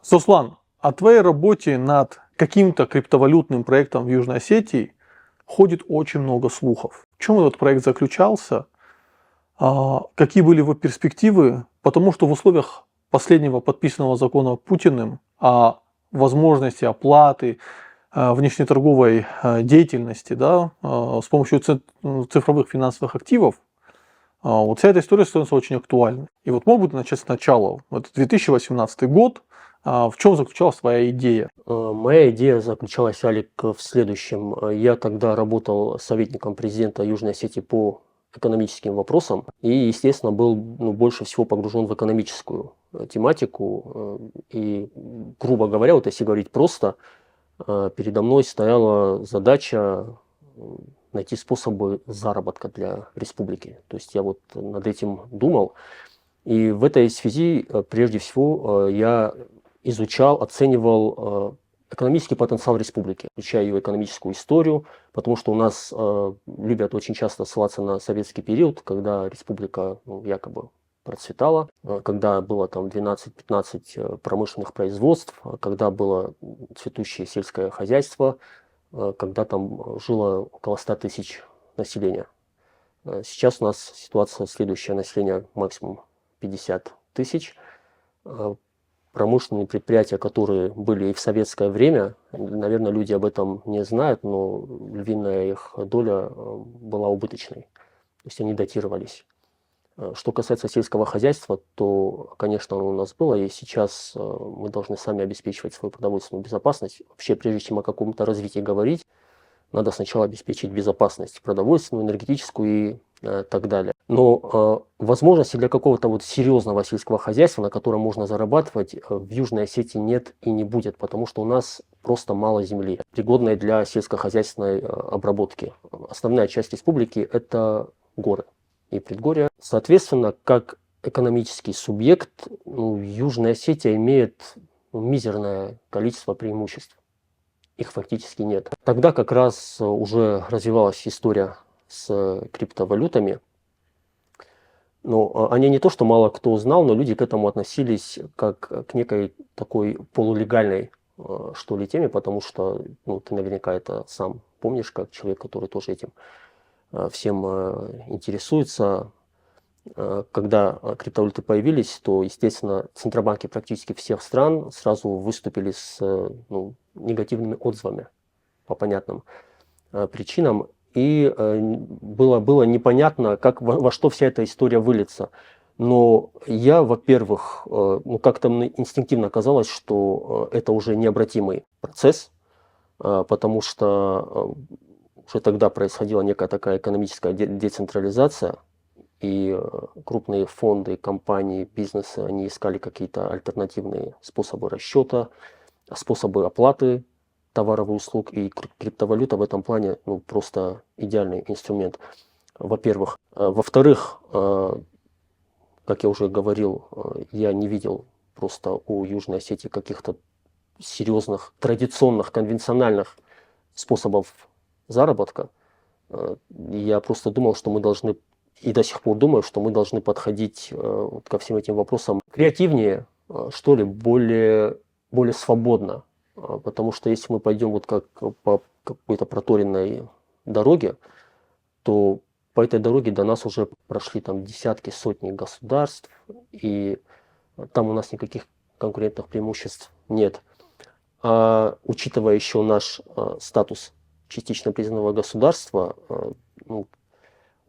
Суслан, о твоей работе над каким-то криптовалютным проектом в Южной Осетии ходит очень много слухов. В чем этот проект заключался? Какие были его перспективы? Потому что в условиях последнего подписанного закона Путиным о возможности оплаты внешнеторговой деятельности, да, с помощью цифровых финансовых активов, вот вся эта история становится очень актуальной. И вот мог бы ты начать сначала. Это 2018 год. В чем заключалась твоя идея? Моя идея заключалась, Алик, в следующем. Я тогда работал советником президента Южной Осетии по экономическим вопросам и, естественно, был больше всего погружен в экономическую тематику. И, грубо говоря, вот если говорить просто, передо мной стояла задача найти способы заработка для республики. То есть я вот над этим думал. И в этой связи, прежде всего, я изучал, оценивал экономический потенциал республики, изучая ее экономическую историю, потому что у нас любят очень часто ссылаться на советский период, когда республика якобы процветала, когда было там 12-15 промышленных производств, когда было цветущее сельское хозяйство, когда там жило около 100 тысяч населения. Сейчас у нас ситуация следующая: население максимум 50 тысяч. Промышленные предприятия, которые были и в советское время, наверное, люди об этом не знают, но львиная их доля была убыточной. То есть они датировались. Что касается сельского хозяйства, то, конечно, оно у нас было, и сейчас мы должны сами обеспечивать свою продовольственную безопасность. Вообще, прежде чем о каком-то развитии говорить, надо сначала обеспечить безопасность продовольственную, энергетическую и так далее. Но возможности для какого-то вот серьезного сельского хозяйства, на котором можно зарабатывать, в Южной Осетии нет и не будет, потому что у нас просто мало земли, пригодной для сельскохозяйственной обработки. Основная часть республики – это горы и предгорья. Соответственно, как экономический субъект, Южная Осетия имеет мизерное количество преимуществ. Их фактически нет. Тогда как раз уже развивалась история с криптовалютами. Но они не то, что мало кто узнал, но люди к этому относились как к некой такой полулегальной, что ли, теме, потому что ты наверняка это сам помнишь, как человек, который тоже этим всем интересуется. Когда криптовалюты появились, то, естественно, центробанки практически всех стран сразу выступили с негативными отзывами по понятным причинам. И было непонятно, во что вся эта история выльется. Но я, во-первых, как-то инстинктивно казалось, что это уже необратимый процесс, потому что уже тогда происходила некая такая экономическая децентрализация, и крупные фонды, компании, бизнесы, они искали какие-то альтернативные способы расчета, способы оплаты товаров и услуг, и криптовалюта в этом плане просто идеальный инструмент, во-первых. Во-вторых, как я уже говорил, я не видел просто у Южной Осетии каких-то серьезных, традиционных, конвенциональных способов заработка. Я просто думал, что мы должны, и до сих пор думаю, что мы должны подходить ко всем этим вопросам креативнее, что ли, более свободно. Потому что если мы пойдем вот как по какой-то проторенной дороге, то по этой дороге до нас уже прошли там десятки, сотни государств, и там у нас никаких конкурентных преимуществ нет. А учитывая еще наш статус частично признанного государства,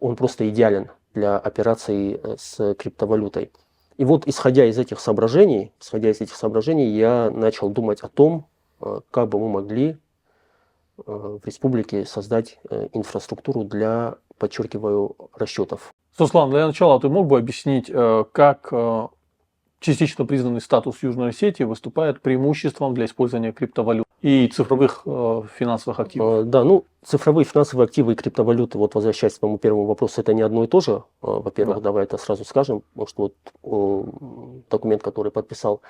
он просто идеален для операций с криптовалютой. И вот, исходя из этих соображений, я начал думать о том, как бы мы могли в республике создать инфраструктуру для, подчеркиваю, расчетов. Суслан, для начала ты мог бы объяснить, как частично признанный статус Южной Осетии выступает преимуществом для использования криптовалют и цифровых финансовых активов? Да, цифровые финансовые активы и криптовалюты, вот возвращаясь к моему первому вопросу, это не одно и то же. Во-первых, давай это сразу скажем, потому что вот документ, который подписал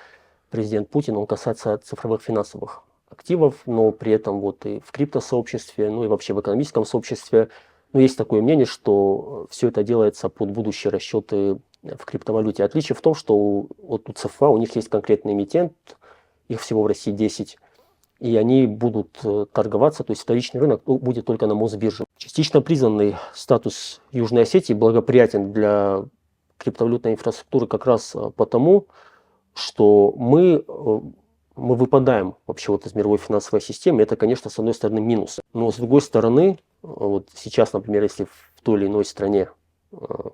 президент Путин, он касается цифровых финансовых активов, но при этом вот и в криптосообществе, и вообще в экономическом сообществе, есть такое мнение, что все это делается под будущие расчеты в криптовалюте. Отличие в том, что у ЦФА у них есть конкретный эмитент, их всего в России 10, и они будут торговаться, то есть вторичный рынок будет только на Мосбирже. Частично признанный статус Южной Осетии благоприятен для криптовалютной инфраструктуры как раз потому, что мы выпадаем вообще вот из мировой финансовой системы. Это, конечно, с одной стороны минус. Но с другой стороны, вот сейчас, например, если в той или иной стране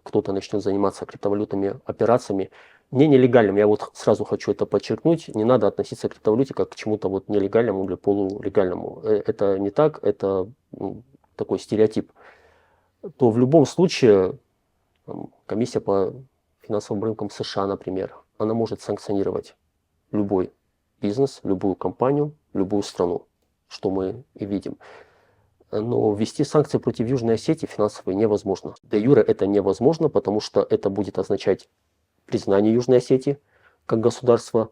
кто-то начнет заниматься криптовалютными операциями, не нелегальным, я вот сразу хочу это подчеркнуть, не надо относиться к криптовалюте как к чему-то вот нелегальному или полулегальному. Это не так, это такой стереотип. То в любом случае комиссия по финансовым рынкам США, например, она может санкционировать любой бизнес, любую компанию, любую страну, что мы и видим. Но ввести санкции против Южной Осетии финансовые невозможно. Де юре это невозможно, потому что это будет означать признание Южной Осетии как государства,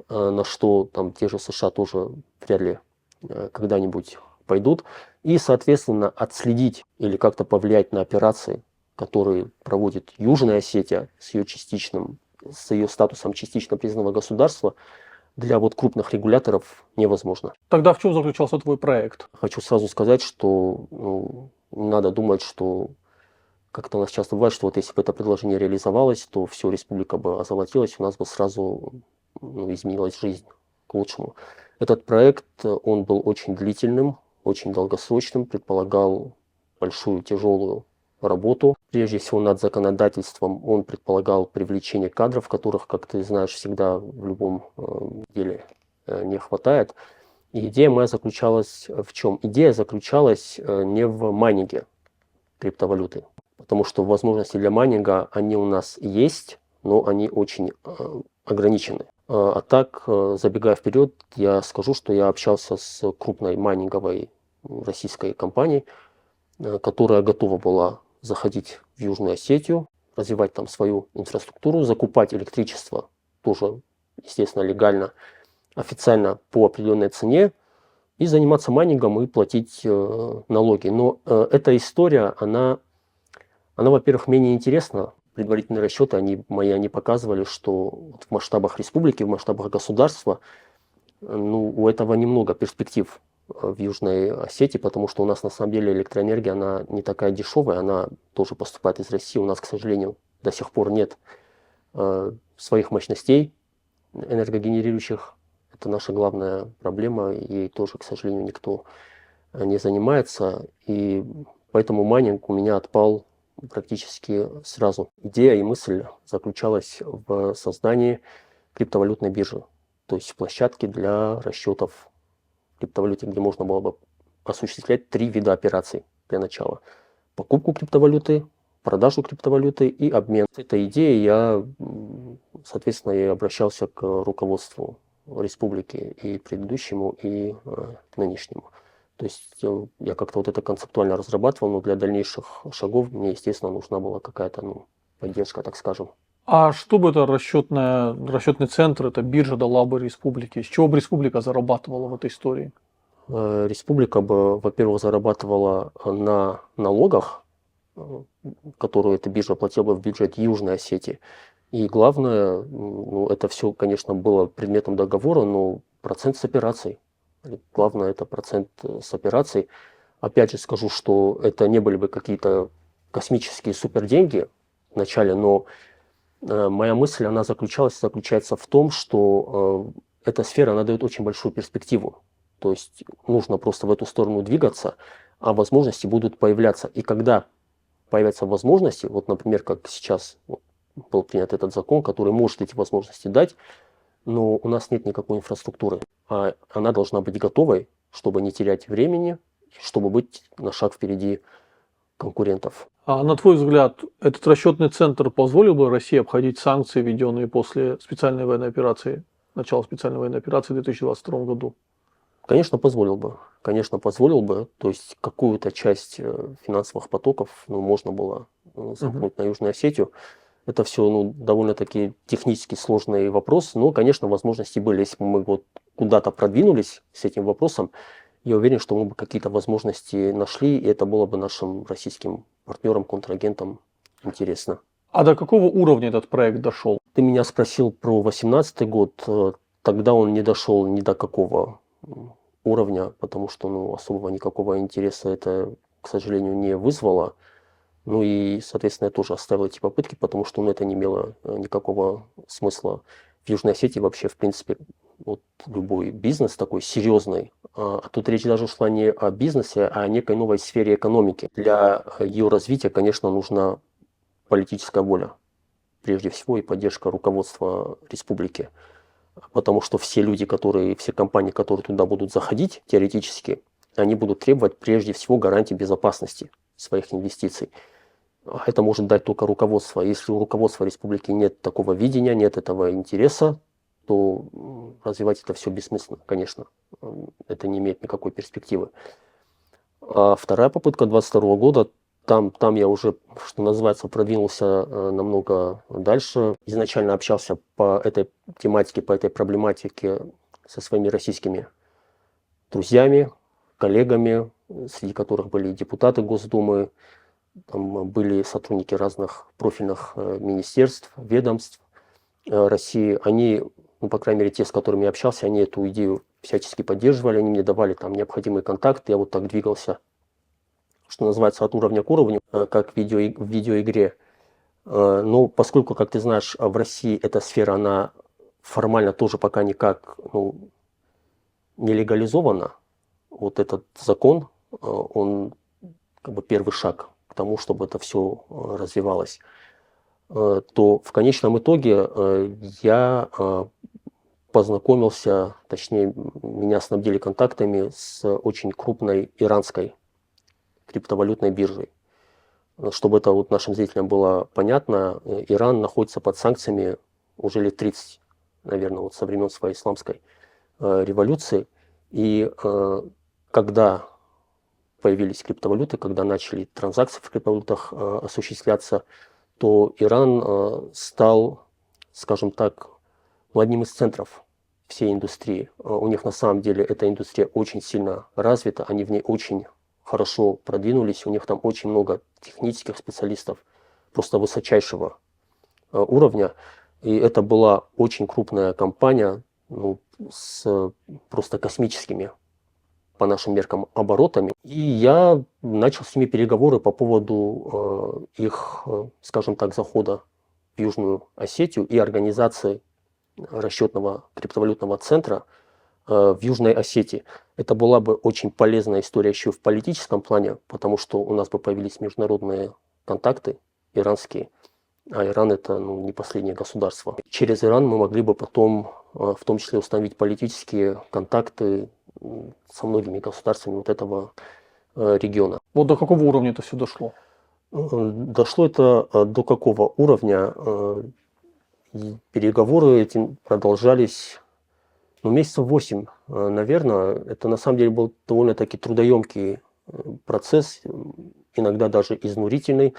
на что там те же США тоже вряд ли когда-нибудь пойдут. И, соответственно, отследить или как-то повлиять на операции, которые проводит Южная Осетия с ее статусом частично признанного государства, для вот крупных регуляторов невозможно. Тогда в чем заключался твой проект? Хочу сразу сказать, что не надо думать, что как-то у нас часто бывает, что вот если бы это предложение реализовалось, то все, республика бы озолотилась, у нас бы сразу изменилась жизнь к лучшему. Этот проект, он был очень длительным, очень долгосрочным, предполагал большую тяжелую работу. Прежде всего над законодательством он предполагал привлечение кадров, которых, как ты знаешь, всегда в любом деле не хватает. И идея моя заключалась в чем? Идея заключалась не в майнинге криптовалюты, потому что возможности для майнинга, они у нас есть, но они очень ограничены. А так, забегая вперед, я скажу, что я общался с крупной майнинговой российской компанией, которая готова была заходить в Южную Осетию, развивать там свою инфраструктуру, закупать электричество тоже, естественно, легально, официально по определенной цене, и заниматься майнингом и платить налоги. Но эта история, она, во-первых, менее интересна. Предварительные расчеты они показывали, что в масштабах республики, в масштабах государства, у этого немного перспектив в Южной Осетии, потому что у нас на самом деле электроэнергия, она не такая дешевая, она тоже поступает из России. У нас, к сожалению, до сих пор нет своих мощностей энергогенерирующих. Это наша главная проблема, и тоже, к сожалению, никто не занимается. И поэтому майнинг у меня отпал практически сразу. Идея и мысль заключалась в создании криптовалютной биржи, то есть площадки для расчетов в криптовалюте, где можно было бы осуществлять 3 вида операций для начала. Покупку криптовалюты, продажу криптовалюты и обмен. С этой идеей я, соответственно, и обращался к руководству республики, и предыдущему, и нынешнему. То есть я как-то вот это концептуально разрабатывал, но для дальнейших шагов мне, естественно, нужна была какая-то поддержка, так скажем. А что бы это расчетный центр, это биржа дала бы республике? С чего бы республика зарабатывала в этой истории? Республика бы, во-первых, зарабатывала на налогах, которую эта биржа платила бы в бюджет Южной Осетии. И главное, это все, конечно, было предметом договора, но процент с операций. Главное, это процент с операций. Опять же скажу, что это не были бы какие-то космические суперденьги в начале, но моя мысль, она заключается в том, что эта сфера, она дает очень большую перспективу. То есть нужно просто в эту сторону двигаться, а возможности будут появляться. И когда появятся возможности, вот, например, как сейчас был принят этот закон, который может эти возможности дать, но у нас нет никакой инфраструктуры. А она должна быть готовой, чтобы не терять времени, чтобы быть на шаг впереди конкурентов. А на твой взгляд, этот расчетный центр позволил бы России обходить санкции, введенные после специальной военной операции, начала специальной военной операции в 2022 году? Конечно, позволил бы. Конечно, позволил бы. То есть какую-то часть финансовых потоков можно было замкнуть на Южную Осетию. Это все довольно-таки технически сложный вопрос, но, конечно, возможности были. Если бы мы вот куда-то продвинулись с этим вопросом, я уверен, что мы бы какие-то возможности нашли, и это было бы нашим российским партнерам, контрагентам интересно. А до какого уровня этот проект дошел? Ты меня спросил про 2018 год. тогда он не дошел ни до какого уровня, потому что особого никакого интереса это, к сожалению, не вызвало. Ну и, соответственно, я тоже оставил эти попытки, потому что это не имело никакого смысла. В Южной Осетии вообще, в принципе, вот любой бизнес такой серьезный, тут речь даже шла не о бизнесе, а о некой новой сфере экономики. Для ее развития, конечно, нужна политическая воля, прежде всего, и поддержка руководства республики. Потому что все люди, все компании, которые туда будут заходить, теоретически, они будут требовать прежде всего гарантий безопасности своих инвестиций. Это может дать только руководство. Если у руководства республики нет такого видения, нет этого интереса, то развивать это все бессмысленно, конечно. Это не имеет никакой перспективы. А вторая попытка 2022 года, там я уже, что называется, продвинулся намного дальше. Изначально общался по этой тематике, по этой проблематике со своими российскими друзьями, коллегами, среди которых были депутаты Госдумы, там были сотрудники разных профильных министерств, ведомств России. Они, по крайней мере, те, с которыми я общался, они эту идею всячески поддерживали, они мне давали там необходимый контакт, я вот так двигался, что называется, от уровня к уровню, как в видеоигре. Но поскольку, как ты знаешь, в России эта сфера, она формально тоже пока никак не легализована, вот этот закон, он как бы первый шаг к тому, чтобы это все развивалось, то в конечном итоге я познакомился, точнее, меня снабдили контактами с очень крупной иранской криптовалютной биржей. Чтобы это вот нашим зрителям было понятно, Иран находится под санкциями уже лет 30, наверное, вот со времен своей исламской революции. И когда появились криптовалюты, когда начали транзакции в криптовалютах осуществляться, то Иран стал, скажем так, одним из центров всей индустрии. У них на самом деле эта индустрия очень сильно развита, они в ней очень хорошо продвинулись, у них там очень много технических специалистов, просто высочайшего уровня. И это была очень крупная компания, с просто космическими, по нашим меркам, оборотами. И я начал с ними переговоры по поводу их, скажем так, захода в Южную Осетию и организации расчетного криптовалютного центра в Южной Осетии. Это была бы очень полезная история еще в политическом плане, потому что у нас бы появились международные контакты иранские, а Иран это не последнее государство. Через Иран мы могли бы потом в том числе установить политические контакты со многими государствами вот этого региона. Вот до какого уровня это все дошло? Дошло это до какого уровня? Переговоры эти продолжались месяцев 8, наверное. Это на самом деле был довольно-таки трудоемкий процесс, иногда даже изнурительный.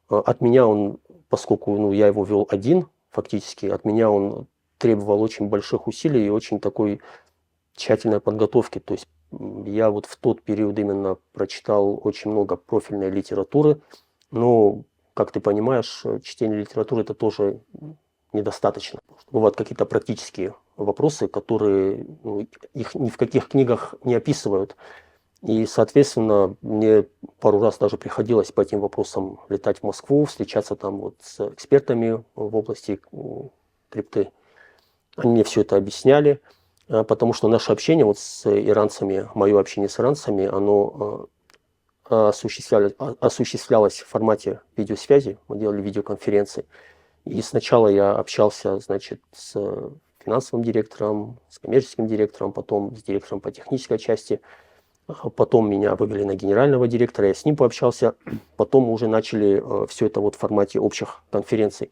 От меня он, поскольку я его вел один, фактически, от меня он требовал очень больших усилий и очень такой тщательной подготовки. То есть я вот в тот период именно прочитал очень много профильной литературы, но, как ты понимаешь, чтение литературы это тоже недостаточно. Бывают какие-то практические вопросы, которые их ни в каких книгах не описывают. И, соответственно, мне пару раз даже приходилось по этим вопросам летать в Москву, встречаться там вот с экспертами в области крипты. Они мне все это объясняли, потому что наше общение вот с иранцами, мое общение с иранцами, оно осуществлялось в формате видеосвязи, мы делали видеоконференции. И сначала я общался, значит, с финансовым директором, с коммерческим директором, потом с директором по технической части. Потом меня вывели на генерального директора, я с ним пообщался. Потом мы уже начали все это вот в формате общих конференций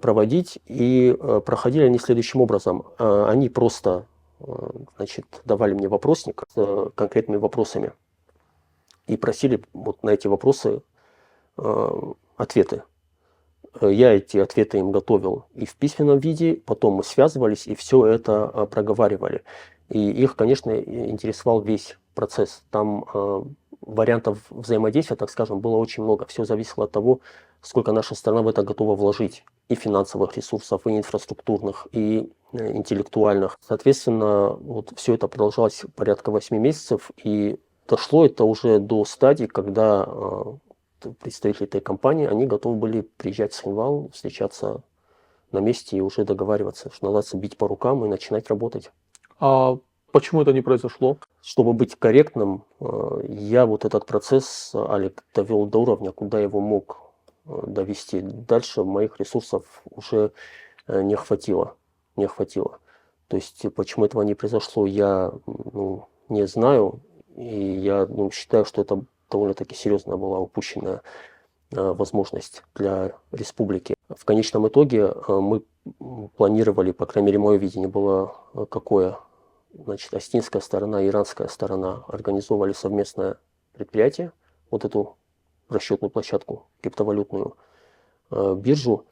проводить. И проходили они следующим образом. Они просто, значит, давали мне вопросник с конкретными вопросами и просили вот на эти вопросы ответы. Я эти ответы им готовил и в письменном виде, потом мы связывались и все это проговаривали. И их, конечно, интересовал весь процесс. Там вариантов взаимодействия, так скажем, было очень много. Все зависело от того, сколько наша страна в это готова вложить. И финансовых ресурсов, и инфраструктурных, и интеллектуальных. Соответственно, вот все это продолжалось порядка 8 месяцев, и дошло это уже до стадии, когда представители этой компании, они готовы были приезжать в Цхинвал, встречаться на месте и уже договариваться, что называется, бить по рукам и начинать работать. А почему это не произошло? Чтобы быть корректным, я вот этот процесс, Алик, довел до уровня, куда его мог довести. Дальше моих ресурсов уже не хватило. Не хватило. То есть, почему этого не произошло, я не знаю. И я считаю, что это довольно-таки серьезная была упущенная возможность для республики. В конечном итоге мы планировали, по крайней мере, мое видение было какое. Значит, астинская сторона и иранская сторона организовали совместное предприятие, вот эту расчетную площадку, криптовалютную биржу,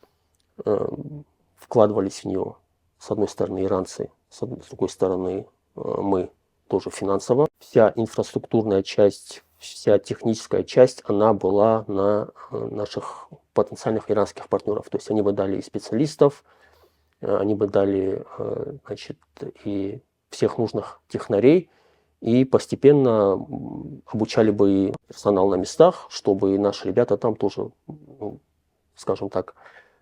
вкладывались в нее, с одной стороны, иранцы, с другой стороны, мы тоже финансово. Вся инфраструктурная часть, вся техническая часть, она была на наших потенциальных иранских партнеров. То есть они бы дали и специалистов, они бы дали, значит, и всех нужных технарей, и постепенно обучали бы и персонал на местах, чтобы наши ребята там тоже, скажем так,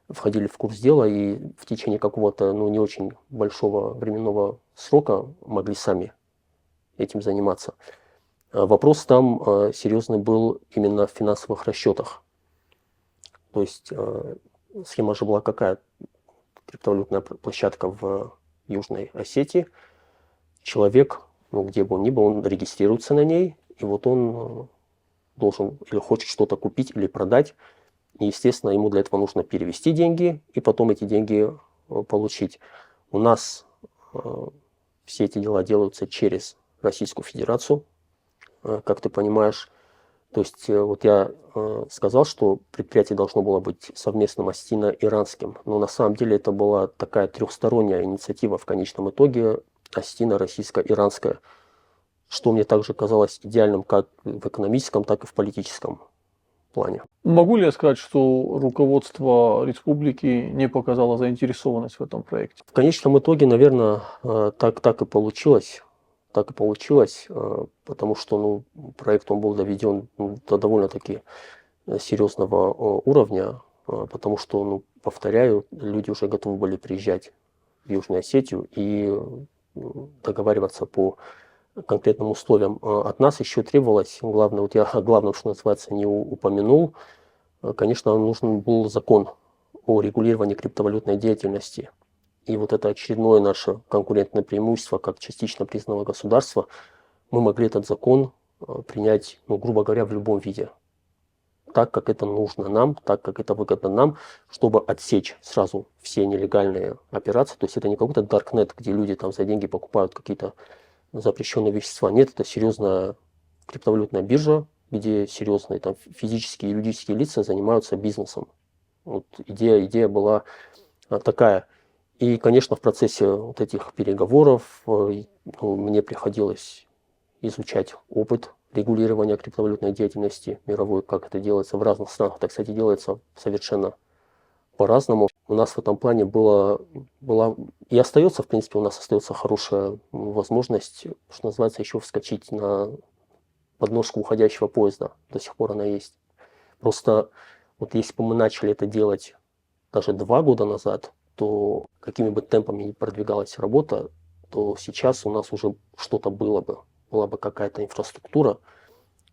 входили в курс дела и в течение какого-то не очень большого временного срока могли сами этим заниматься. Вопрос там серьезный был именно в финансовых расчетах. То есть схема же была какая? Криптовалютная площадка в Южной Осетии. Человек, где бы он ни был, он регистрируется на ней, и вот он должен или хочет что-то купить или продать. И, естественно, ему для этого нужно перевести деньги и потом эти деньги получить. У нас все эти дела делаются через Российскую Федерацию, как ты понимаешь. То есть вот я сказал, что предприятие должно было быть совместным астино-иранским, но на самом деле это была такая трехсторонняя инициатива в конечном итоге, астино-российско-иранская, что мне также казалось идеальным как в экономическом, так и в политическом плане. Могу ли я сказать, что руководство республики не показало заинтересованность в этом проекте? В конечном итоге, наверное, так и получилось. Так и получилось, потому что проект он был доведен до довольно-таки серьезного уровня, потому что, повторяю, люди уже готовы были приезжать в Южную Осетию и договариваться по конкретным условиям. От нас еще требовалось, главное, вот я о главном, что называется, не упомянул, конечно, нужен был закон о регулировании криптовалютной деятельности. И вот это очередное наше конкурентное преимущество, как частично признанного государства, мы могли этот закон принять, грубо говоря, в любом виде. Так, как это нужно нам, так, как это выгодно нам, чтобы отсечь сразу все нелегальные операции. То есть это не какой-то даркнет, где люди там за деньги покупают какие-то запрещенные вещества. Нет, это серьезная криптовалютная биржа, где серьезные там физические и юридические лица занимаются бизнесом. Вот идея была такая. И, конечно, в процессе вот этих переговоров мне приходилось изучать опыт регулирования криптовалютной деятельности мировой, как это делается в разных странах. Это, кстати, делается совершенно по-разному. У нас в этом плане была и остается, в принципе, у нас остается хорошая возможность, что называется, еще вскочить на подножку уходящего поезда. До сих пор она есть. Просто вот если бы мы начали это делать даже 2 года назад, то какими бы темпами ни продвигалась работа, то сейчас у нас уже что-то было бы. Была бы какая-то инфраструктура,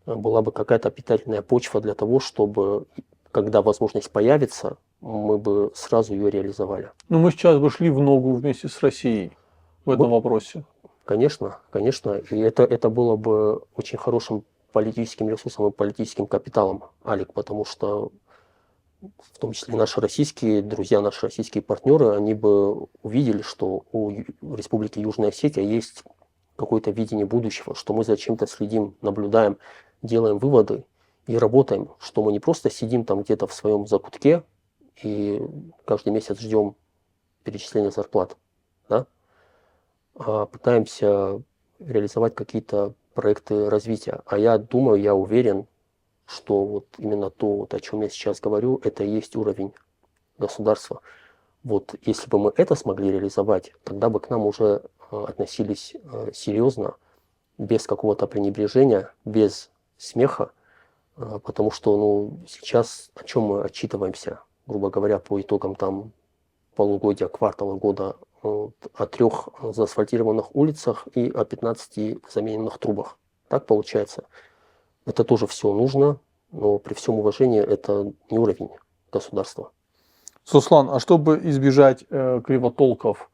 была бы какая-то питательная почва для того, чтобы, когда возможность появится, мы бы сразу ее реализовали. Но мы сейчас бы шли в ногу вместе с Россией в этом вопросе. Конечно, конечно. И это было бы очень хорошим политическим ресурсом и политическим капиталом, Алик, потому что в том числе наши российские друзья, наши российские партнеры, они бы увидели, что у Республики Южная Осетия есть какое-то видение будущего, что мы за чем-то следим, наблюдаем, делаем выводы и работаем, что мы не просто сидим там где-то в своем закутке и каждый месяц ждем перечисления зарплат, да? А пытаемся реализовать какие-то проекты развития. А я думаю, я уверен, что вот именно то, вот, о чем я сейчас говорю, это и есть уровень государства. Вот если бы мы это смогли реализовать, тогда бы к нам уже относились серьезно, без какого-то пренебрежения, без смеха, потому что ну, сейчас о чем мы отчитываемся, грубо говоря, по итогам там полугодия, квартала года, о 3 заасфальтированных улицах и о 15 замененных трубах. Так получается. Это тоже все нужно, но при всем уважении это не уровень государства. Руслан, а чтобы избежать кривотолков,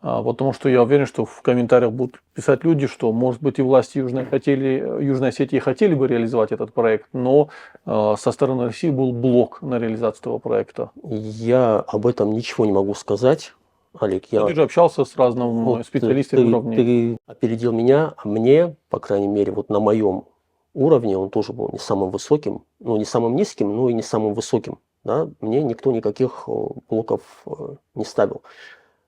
потому что я уверен, что в комментариях будут писать люди, что, может быть, и власти Южной Осетии хотели бы реализовать этот проект, но со стороны России был блок на реализацию этого проекта. Я об этом ничего не могу сказать, Олег. Ты же общался с разными Вот специалистами уровней. ты опередил меня, а мне, по крайней мере, вот на моем уровне он тоже был не самым высоким, ну не самым низким, но и не самым высоким. Да? Мне никто никаких блоков не ставил.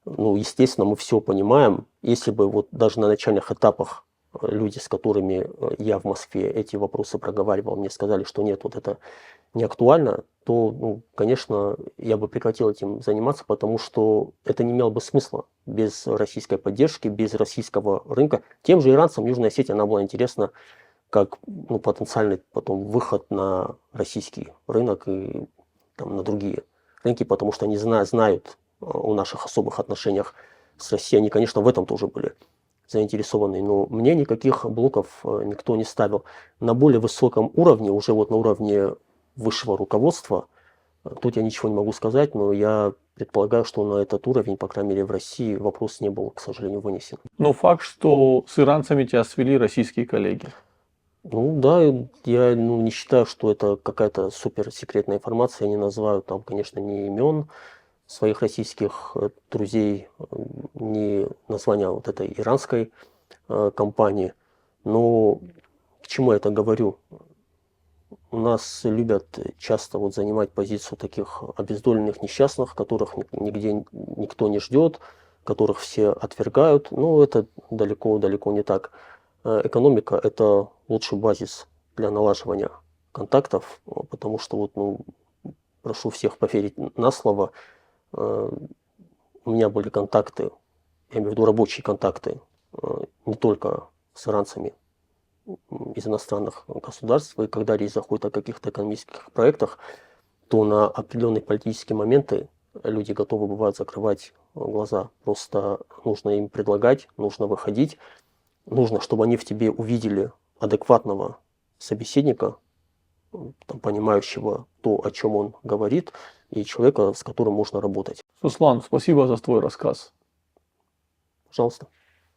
Ну, естественно, мы все понимаем. Если бы вот даже на начальных этапах люди, с которыми я в Москве эти вопросы проговаривал, мне сказали, что нет, вот это не актуально, то, ну, конечно, я бы прекратил этим заниматься, потому что это не имело бы смысла без российской поддержки, без российского рынка. Тем же иранцам Южная Осетия, она была интересна как ну, потенциальный потом выход на российский рынок и там, на другие рынки, потому что они знают о наших особых отношениях с Россией. Они, конечно, в этом тоже были заинтересованы, но мне никаких блоков никто не ставил. На более высоком уровне, уже вот на уровне высшего руководства, тут я ничего не могу сказать, но я предполагаю, что на этот уровень, по крайней мере, в России вопрос не был, к сожалению, вынесен. Но факт, что с иранцами тебя свели российские коллеги. Ну да, я не считаю, что это какая-то суперсекретная информация. Я не называю там, конечно, ни имен своих российских друзей, ни названия вот этой иранской компании. Но к чему я это говорю? У нас любят часто вот занимать позицию таких обездоленных несчастных, которых нигде никто не ждет, которых все отвергают. Но это далеко не так. Экономика – это лучший базис для налаживания контактов, потому что вот, ну, прошу всех поверить на слово, у меня были контакты, я имею в виду рабочие контакты, не только с иранцами из иностранных государств, и когда речь заходит о каких-то экономических проектах, то на определенные политические моменты люди готовы бывают закрывать глаза. Просто нужно им предлагать, нужно выходить, нужно, чтобы они в тебе увидели адекватного собеседника, там, понимающего то, о чем он говорит, и человека, с которым можно работать. Руслан, спасибо за твой рассказ. Пожалуйста.